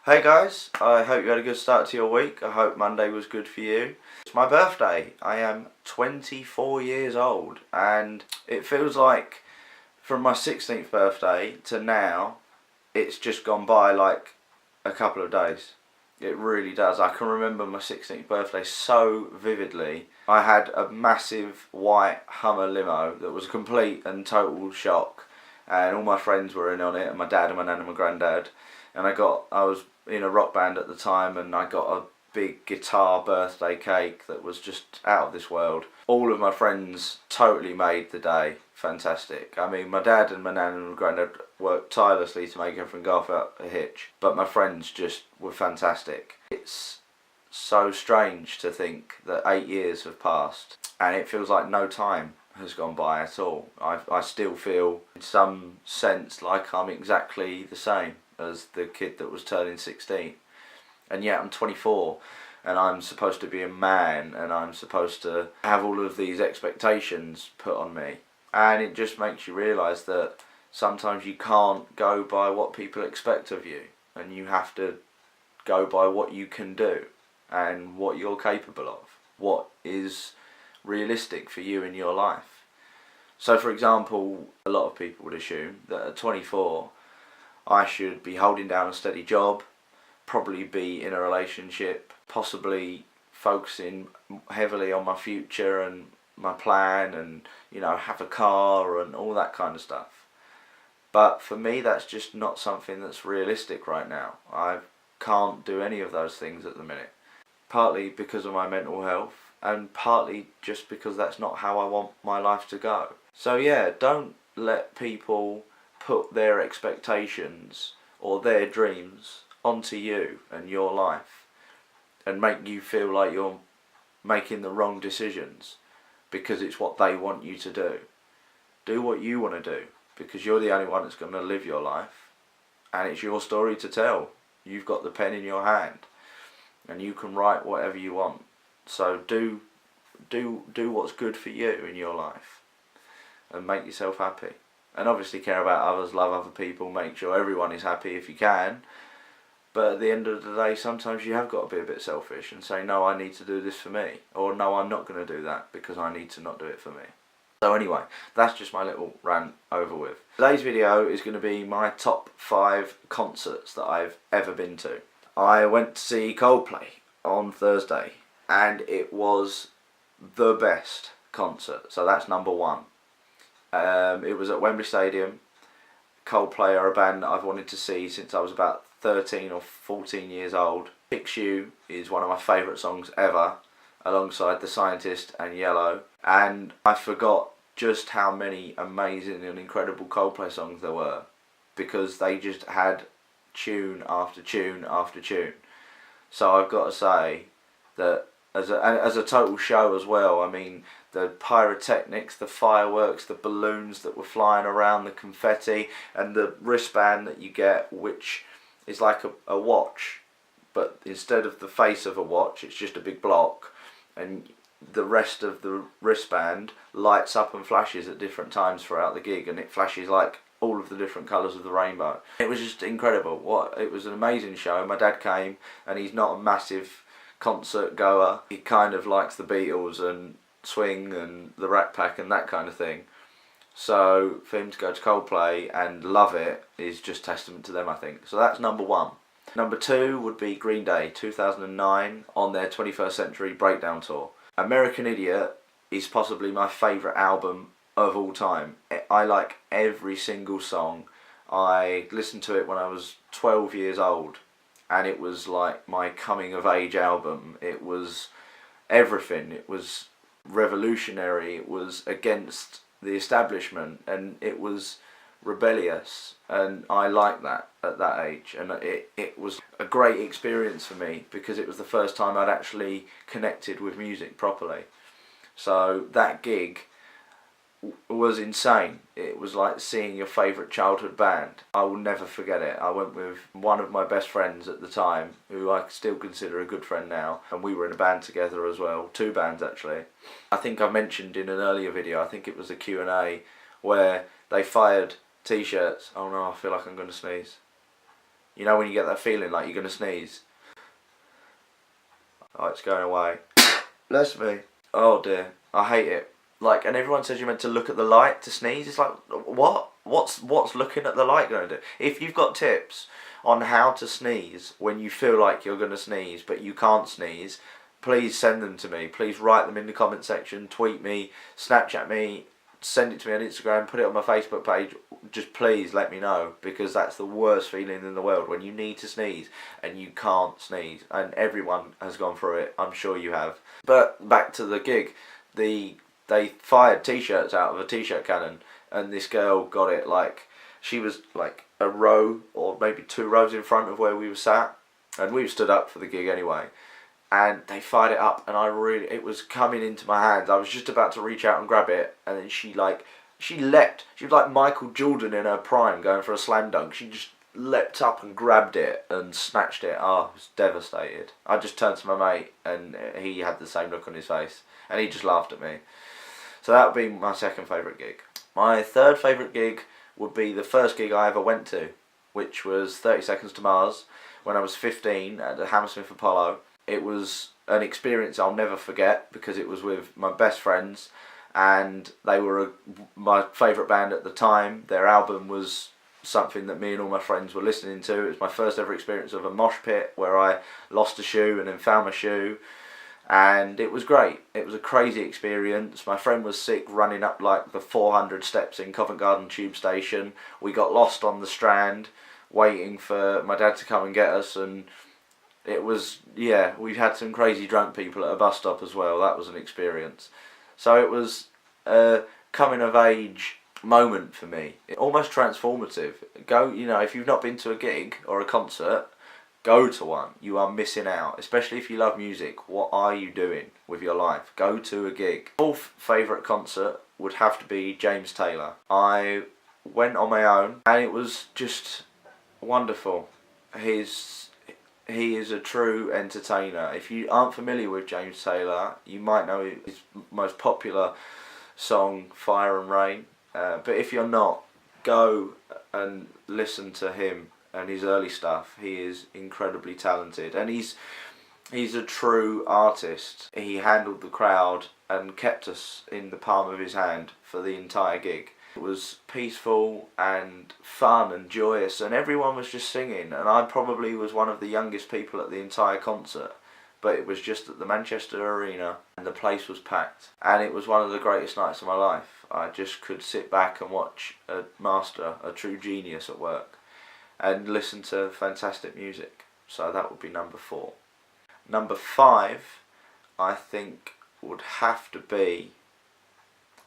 Hey guys, I hope you had a good start to your week. I hope Monday was good for you. It's my birthday. I am 24 years old and it feels like from my 16th birthday to now, it's just gone by like a couple of days. It really does. I can remember my 16th birthday so vividly. I had a massive white Hummer limo that was a complete and total shock, and all my friends were in on it, and my dad and my nan and my granddad. And I was in a rock band at the time, and I got a big guitar birthday cake that was just out of this world. All of my friends totally made the day fantastic. I mean, my dad and my nan and my granddad worked tirelessly to make everything go off a hitch, but my friends just were fantastic. It's so strange to think that 8 years have passed and it feels like no time has gone by at all. I still feel in some sense like I'm exactly the same as the kid that was turning 16, and yet I'm 24 and I'm supposed to be a man and I'm supposed to have all of these expectations put on me, and it just makes you realise that sometimes you can't go by what people expect of you, and you have to go by what you can do and what you're capable of, what is realistic for you in your life. So for example, a lot of people would assume that at 24 I should be holding down a steady job, probably be in a relationship, possibly focusing heavily on my future and my plan, and have a car and all that kind of stuff. But for me, that's just not something that's realistic right now. I can't do any of those things at the minute, partly because of my mental health and partly just because that's not how I want my life to go. So yeah, don't let people put their expectations or their dreams onto you and your life and make you feel like you're making the wrong decisions because it's what they want you to do. Do what you want to do, because you're the only one that's going to live your life and it's your story to tell. You've got the pen in your hand and you can write whatever you want. So do what's good for you in your life and make yourself happy. And obviously care about others, love other people, make sure everyone is happy if you can. But at the end of the day, sometimes you have got to be a bit selfish and say, no, I need to do this for me. Or no, I'm not going to do that because I need to not do it for me. So anyway, that's just my little rant over with. Today's video is going to be my top 5 concerts that I've ever been to. I went to see Coldplay on Thursday and it was the best concert. So that's number 1. It was at Wembley Stadium. Coldplay are a band that I've wanted to see since I was about 13 or 14 years old. Fix You is one of my favourite songs ever, alongside The Scientist and Yellow. And I forgot just how many amazing and incredible Coldplay songs there were, because they just had tune after tune after tune. So I've got to say that as a total show as well, I mean, the pyrotechnics, the fireworks, the balloons that were flying around, the confetti, and the wristband that you get, which is like a watch, but instead of the face of a watch, it's just a big block, and the rest of the wristband lights up and flashes at different times throughout the gig, and it flashes like all of the different colours of the rainbow. It was just incredible. It was an amazing show. My dad came, and he's not a massive concert goer. He kind of likes the Beatles and Swing and the Rat Pack and that kind of thing. So for him to go to Coldplay and love it is just testament to them, I think. So that's number 1. Number 2 would be Green Day, 2009, on their 21st Century Breakdown Tour. American Idiot is possibly my favourite album of all time. I like every single song. I listened to it when I was 12 years old, and it was like my coming of age album. It was everything. It was revolutionary, it was against the establishment, and it was rebellious, and I liked that at that age, and it was a great experience for me because it was the first time I'd actually connected with music properly. So that gig was insane. It was like seeing your favourite childhood band. I will never forget it. I went with one of my best friends at the time, who I still consider a good friend now, and we were in a band together as well, 2 bands actually. I think I mentioned in an earlier video, I think it was a Q&A, where they fired t-shirts. Oh no, I feel like I'm going to sneeze. You know when you get that feeling like you're going to sneeze? Oh, it's going away. Bless me. Oh dear, I hate it. Like, and everyone says you're meant to look at the light to sneeze. It's like, what? What's looking at the light going to do? If you've got tips on how to sneeze when you feel like you're going to sneeze but you can't sneeze, please send them to me. Please write them in the comment section, tweet me, Snapchat me, send it to me on Instagram, put it on my Facebook page. Just please let me know, because that's the worst feeling in the world, when you need to sneeze and you can't sneeze. And everyone has gone through it, I'm sure you have. But back to the gig, they fired t-shirts out of a t-shirt cannon, and this girl got it, like, she was like a row or maybe 2 rows in front of where we were sat, and we stood up for the gig anyway, and they fired it up, and it was coming into my hands. I was just about to reach out and grab it, and then she leapt. She was like Michael Jordan in her prime going for a slam dunk. She just leapt up and grabbed it and snatched it. Oh, I was devastated. I just turned to my mate, and he had the same look on his face, and he just laughed at me. So that would be my second favourite gig. My third favourite gig would be the first gig I ever went to, which was 30 Seconds to Mars when I was 15 at the Hammersmith Apollo. It was an experience I'll never forget, because it was with my best friends, and they were my favourite band at the time. Their album was something that me and all my friends were listening to. It was my first ever experience of a mosh pit where I lost a shoe and then found my shoe. And it was great. It was a crazy experience. My friend was sick running up like the 400 steps in Covent Garden Tube Station. We got lost on the Strand waiting for my dad to come and get us, and it was, yeah, we had some crazy drunk people at a bus stop as well. That was an experience. So it was a coming of age moment for me. Almost transformative. Go, you know, if you've not been to a gig or a concert, go to one. You are missing out, especially if you love music. What are you doing with your life? Go to a gig. Fourth favourite concert would have to be James Taylor. I went on my own, and it was just wonderful. He is a true entertainer. If you aren't familiar with James Taylor, you might know his most popular song, Fire and Rain. But if you're not, go and listen to him and his early stuff. He is incredibly talented, and he's a true artist. He handled the crowd and kept us in the palm of his hand for the entire gig. It was peaceful and fun and joyous, and everyone was just singing, and I probably was one of the youngest people at the entire concert, but it was just at the Manchester Arena, and the place was packed, and it was one of the greatest nights of my life. I just could sit back and watch a master, a true genius at work, and listen to fantastic music. So that would be number 4. Number 5, I think, would have to be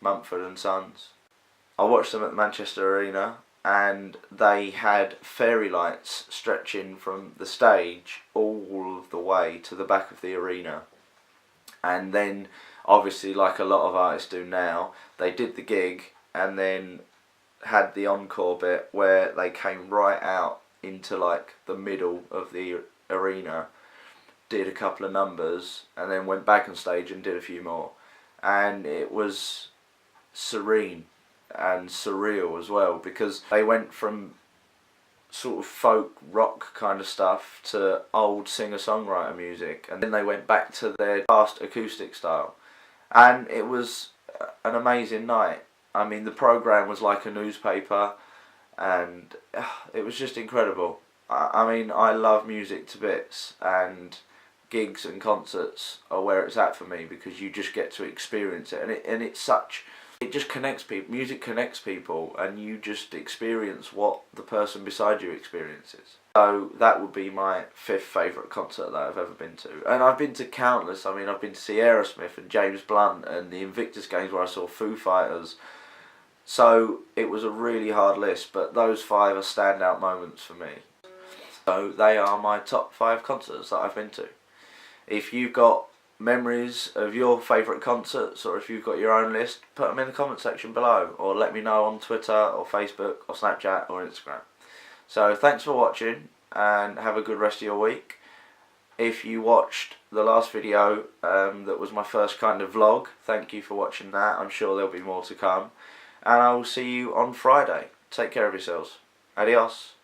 Mumford & Sons. I watched them at the Manchester Arena, and they had fairy lights stretching from the stage all of the way to the back of the arena. And then, obviously, like a lot of artists do now, they did the gig and then had the encore bit where they came right out into like the middle of the arena, did a couple of numbers, and then went back on stage and did a few more. And it was serene and surreal as well, because they went from sort of folk rock kind of stuff to old singer-songwriter music, and then they went back to their past acoustic style, and it was an amazing night. I mean, the programme was like a newspaper, and it was just incredible. I mean, I love music to bits, and gigs and concerts are where it's at for me, because you just get to experience it, and it just connects people. Music connects people, and you just experience what the person beside you experiences. So that would be my 5th favourite concert that I've ever been to. And I've been to countless. I mean, I've been to see Hammersmith and James Blunt and the Invictus Games where I saw Foo Fighters. So it was a really hard list, but those 5 are standout moments for me. So they are my top 5 concerts that I've been to. If you've got memories of your favourite concerts, or if you've got your own list, put them in the comment section below, or let me know on Twitter or Facebook or Snapchat or Instagram. So thanks for watching, and have a good rest of your week. If you watched the last video, that was my first kind of vlog, thank you for watching that. I'm sure there'll be more to come, and I will see you on Friday. Take care of yourselves. Adios.